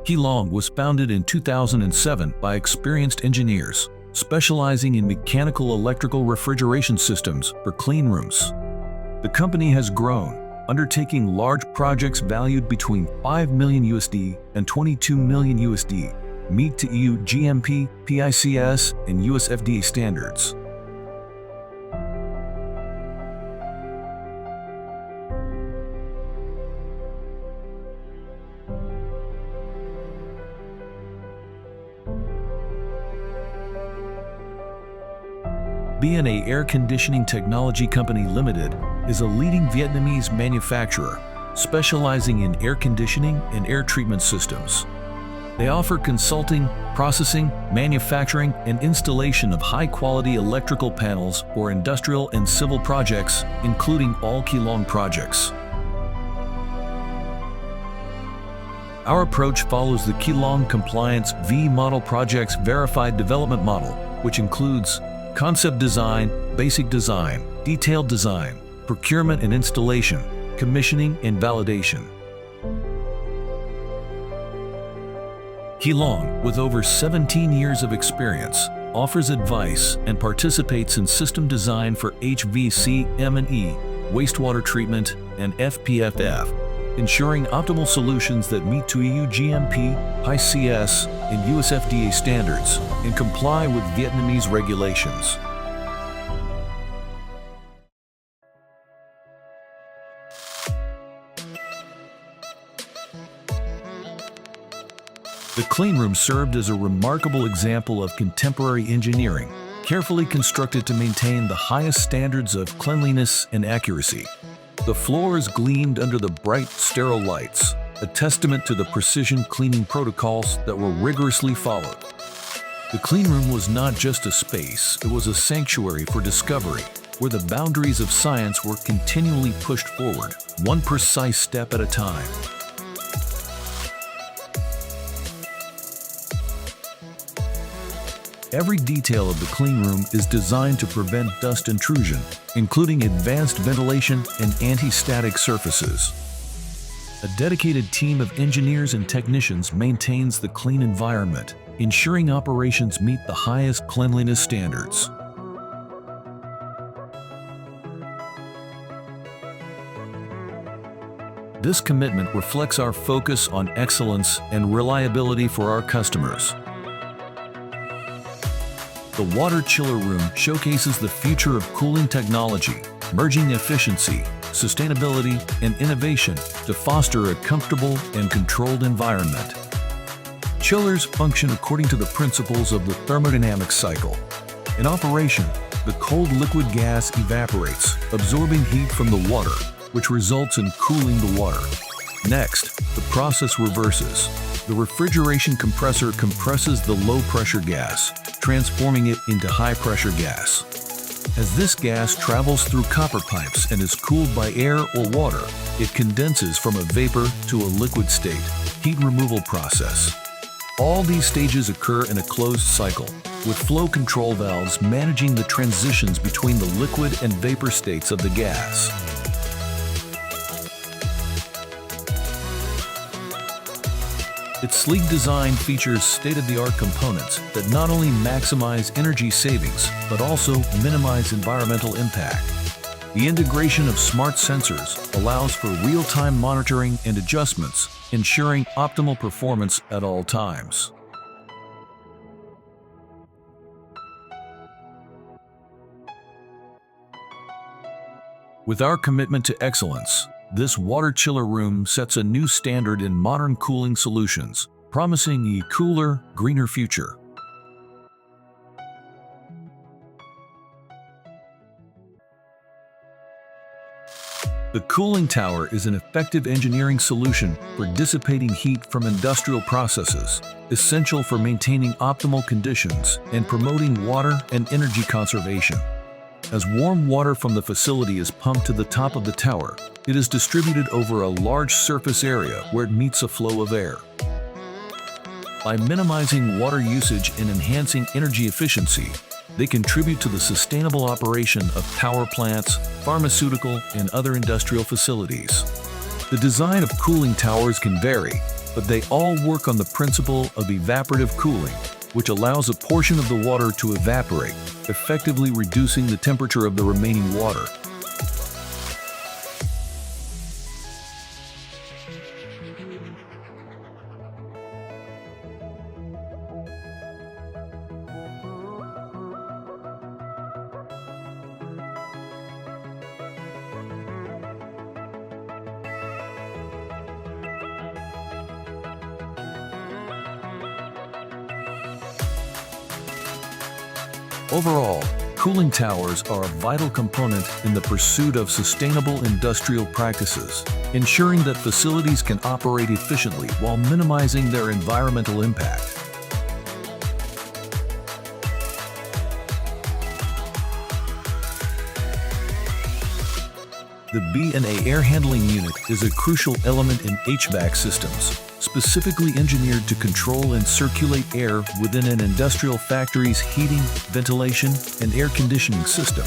Qui Long was founded in 2007 by experienced engineers, specializing in mechanical electrical refrigeration systems for clean rooms. The company has grown, undertaking large projects valued between $5 million USD and $22 million USD, meet to EU GMP, PICS, and USFDA standards. BNA Air Conditioning Technology Company Limited is a leading Vietnamese manufacturer specializing in air conditioning and air treatment systems. They offer consulting, processing, manufacturing, and installation of high-quality electrical panels for industrial and civil projects, including all Qui Long projects. Our approach follows the Qui Long Compliance V Model Project's Verified Development Model, which includes concept design, basic design, detailed design, procurement and installation, commissioning and validation. Qui Long, with over 17 years of experience, offers advice and participates in system design for HVAC, M&E, wastewater treatment, and FPFF, ensuring optimal solutions that meet to EU GMP, PICS, and USFDA standards and comply with Vietnamese regulations. The cleanroom served as a remarkable example of contemporary engineering, carefully constructed to maintain the highest standards of cleanliness and accuracy. The floors gleamed under the bright, sterile lights, a testament to the precision cleaning protocols that were rigorously followed. The cleanroom was not just a space, it was a sanctuary for discovery, where the boundaries of science were continually pushed forward, one precise step at a time. Every detail of the cleanroom is designed to prevent dust intrusion, including advanced ventilation and anti-static surfaces. A dedicated team of engineers and technicians maintains the clean environment, ensuring operations meet the highest cleanliness standards. This commitment reflects our focus on excellence and reliability for our customers. The water chiller room showcases the future of cooling technology, merging efficiency, sustainability, and innovation to foster a comfortable and controlled environment. Chillers function according to the principles of the thermodynamic cycle. In operation, the cold liquid gas evaporates, absorbing heat from the water, which results in cooling the water. Next, the process reverses. The refrigeration compressor compresses the low-pressure gas, transforming it into high-pressure gas. As this gas travels through copper pipes and is cooled by air or water, it condenses from a vapor to a liquid state, heat removal process. All these stages occur in a closed cycle, with flow control valves managing the transitions between the liquid and vapor states of the gas. Its sleek design features state-of-the-art components that not only maximize energy savings, but also minimize environmental impact. The integration of smart sensors allows for real-time monitoring and adjustments, ensuring optimal performance at all times. With our commitment to excellence, this water chiller room sets a new standard in modern cooling solutions, promising a cooler, greener future. The cooling tower is an effective engineering solution for dissipating heat from industrial processes, essential for maintaining optimal conditions and promoting water and energy conservation. As warm water from the facility is pumped to the top of the tower, it is distributed over a large surface area where it meets a flow of air. By minimizing water usage and enhancing energy efficiency, they contribute to the sustainable operation of power plants, pharmaceutical, and other industrial facilities. The design of cooling towers can vary, but they all work on the principle of evaporative cooling, which allows a portion of the water to evaporate, effectively reducing the temperature of the remaining water. Overall, cooling towers are a vital component in the pursuit of sustainable industrial practices, ensuring that facilities can operate efficiently while minimizing their environmental impact. The B&A air handling unit is a crucial element in HVAC systems, specifically engineered to control and circulate air within an industrial factory's heating, ventilation, and air conditioning system.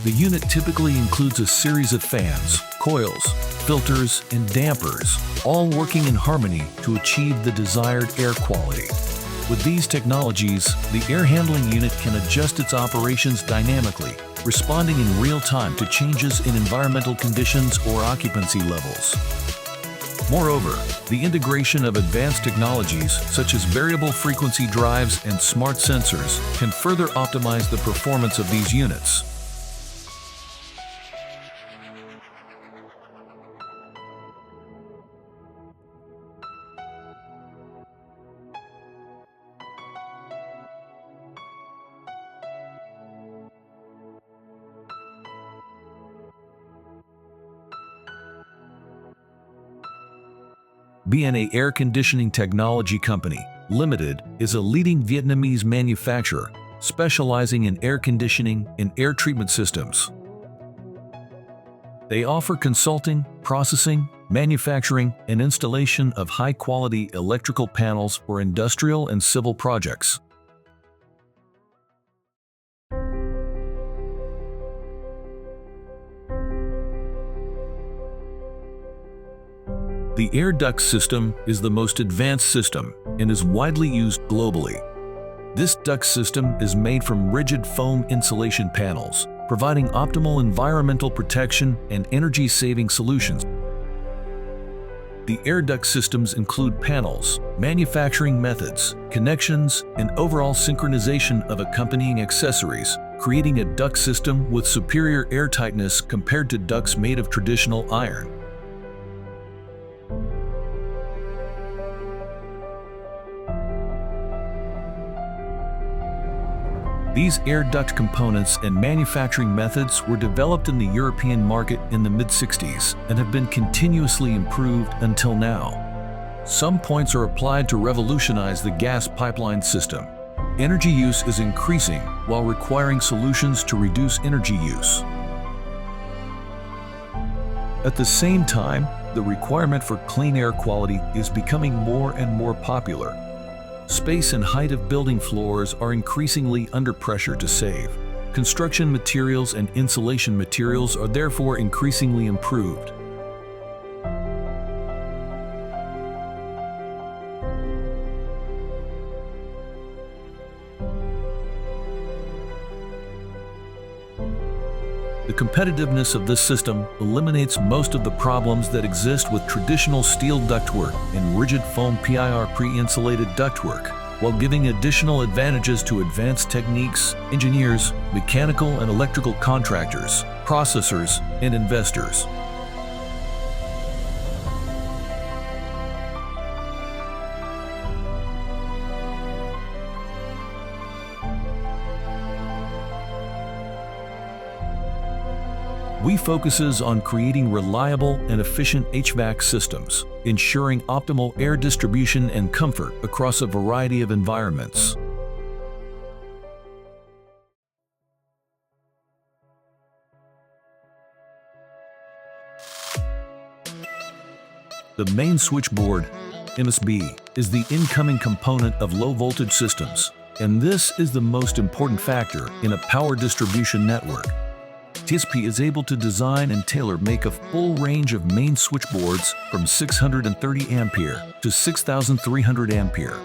The unit typically includes a series of fans, coils, filters, and dampers, all working in harmony to achieve the desired air quality. With these technologies, the air handling unit can adjust its operations dynamically, responding in real time to changes in environmental conditions or occupancy levels. Moreover, the integration of advanced technologies such as variable frequency drives and smart sensors can further optimize the performance of these units. B&A Air Conditioning Technology Company, Limited, is a leading Vietnamese manufacturer specializing in air conditioning and air treatment systems. They offer consulting, processing, manufacturing, and installation of high-quality electrical panels for industrial and civil projects. The air duct system is the most advanced system and is widely used globally. This duct system is made from rigid foam insulation panels, providing optimal environmental protection and energy-saving solutions. The air duct systems include panels, manufacturing methods, connections, and overall synchronization of accompanying accessories, creating a duct system with superior airtightness compared to ducts made of traditional iron. These air duct components and manufacturing methods were developed in the European market in the mid-60s and have been continuously improved until now. Some points are applied to revolutionize the gas pipeline system. Energy use is increasing while requiring solutions to reduce energy use. At the same time, the requirement for clean air quality is becoming more and more popular. Space and height of building floors are increasingly under pressure to save. Construction materials and insulation materials are therefore increasingly improved. The competitiveness of this system eliminates most of the problems that exist with traditional steel ductwork and rigid foam PIR pre-insulated ductwork, while giving additional advantages to advanced techniques, engineers, mechanical and electrical contractors, processors, and investors. We focuses on creating reliable and efficient HVAC systems, ensuring optimal air distribution and comfort across a variety of environments. The main switchboard, MSB, is the incoming component of low-voltage systems, and this is the most important factor in a power distribution network. TSP is able to design and tailor-make a full range of main switchboards from 630 ampere to 6,300 ampere.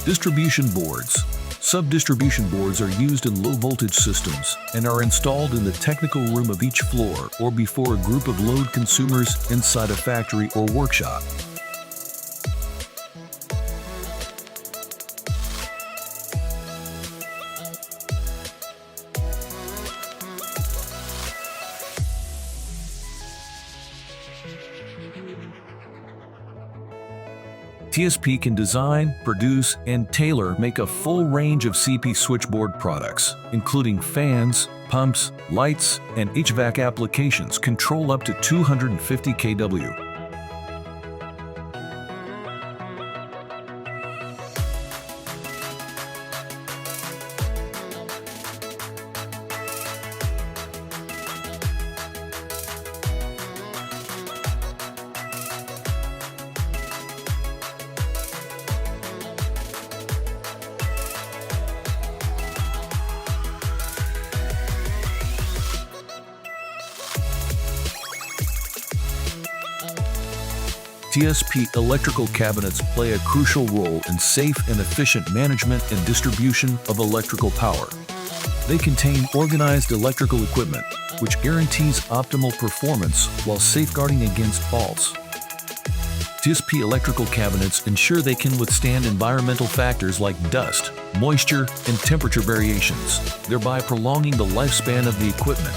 Distribution boards. Sub-distribution boards are used in low-voltage systems and are installed in the technical room of each floor or before a group of load consumers inside a factory or workshop. TSP can design, produce, and tailor-make a full range of CP switchboard products, including fans, pumps, lights, and HVAC applications control up to 250 kW. TSP electrical cabinets play a crucial role in safe and efficient management and distribution of electrical power. They contain organized electrical equipment, which guarantees optimal performance while safeguarding against faults. TSP electrical cabinets ensure they can withstand environmental factors like dust, moisture, and temperature variations, thereby prolonging the lifespan of the equipment.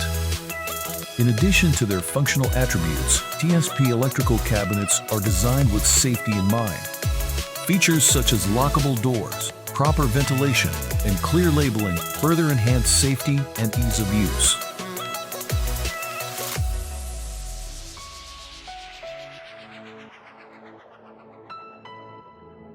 In addition to their functional attributes, TSP electrical cabinets are designed with safety in mind. Features such as lockable doors, proper ventilation, and clear labeling further enhance safety and ease of use.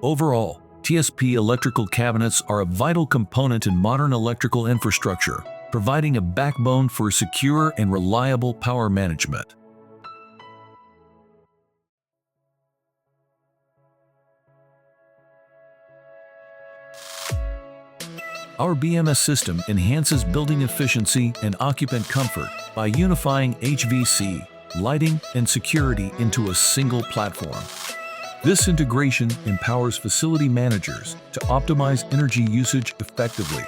Overall, TSP electrical cabinets are a vital component in modern electrical infrastructure, providing a backbone for secure and reliable power management. Our BMS system enhances building efficiency and occupant comfort by unifying HVAC, lighting, and security into a single platform. This integration empowers facility managers to optimize energy usage effectively.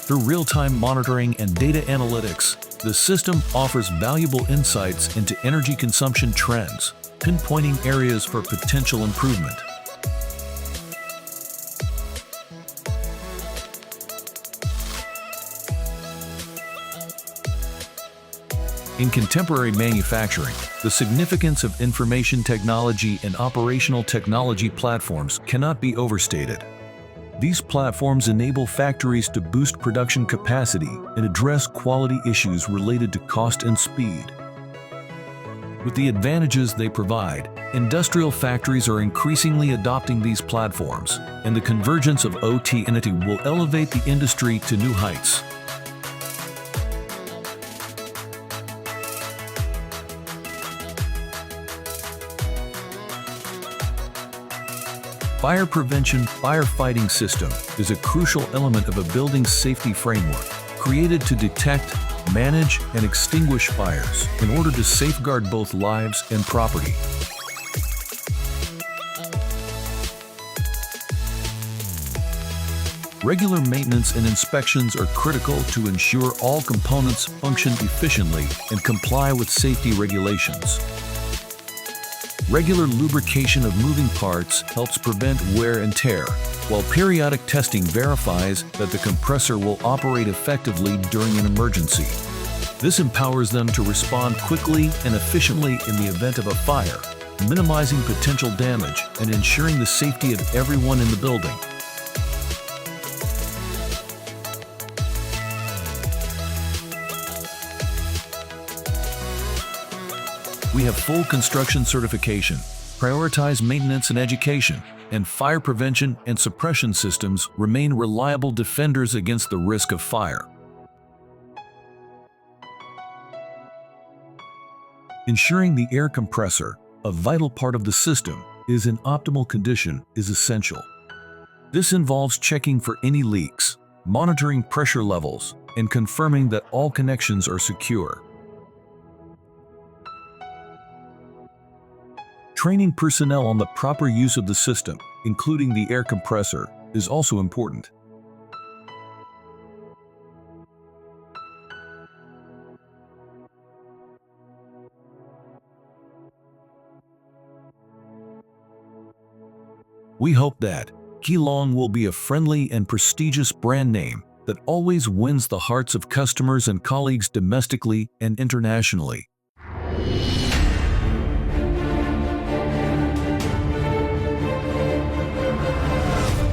Through real-time monitoring and data analytics, the system offers valuable insights into energy consumption trends, pinpointing areas for potential improvement. In contemporary manufacturing, the significance of information technology and operational technology platforms cannot be overstated. These platforms enable factories to boost production capacity and address quality issues related to cost and speed. With the advantages they provide, industrial factories are increasingly adopting these platforms, and the convergence of OT and IT will elevate the industry to new heights. Fire prevention firefighting system is a crucial element of a building's safety framework, created to detect, manage, and extinguish fires in order to safeguard both lives and property. Regular maintenance and inspections are critical to ensure all components function efficiently and comply with safety regulations. Regular lubrication of moving parts helps prevent wear and tear, while periodic testing verifies that the compressor will operate effectively during an emergency. This empowers them to respond quickly and efficiently in the event of a fire, minimizing potential damage and ensuring the safety of everyone in the building. We have full construction certification, prioritize maintenance and education, and fire prevention and suppression systems remain reliable defenders against the risk of fire. Ensuring the air compressor, a vital part of the system, is in optimal condition is essential. This involves checking for any leaks, monitoring pressure levels, and confirming that all connections are secure. Training personnel on the proper use of the system, including the air compressor, is also important. We hope that Qui Long will be a friendly and prestigious brand name that always wins the hearts of customers and colleagues domestically and internationally.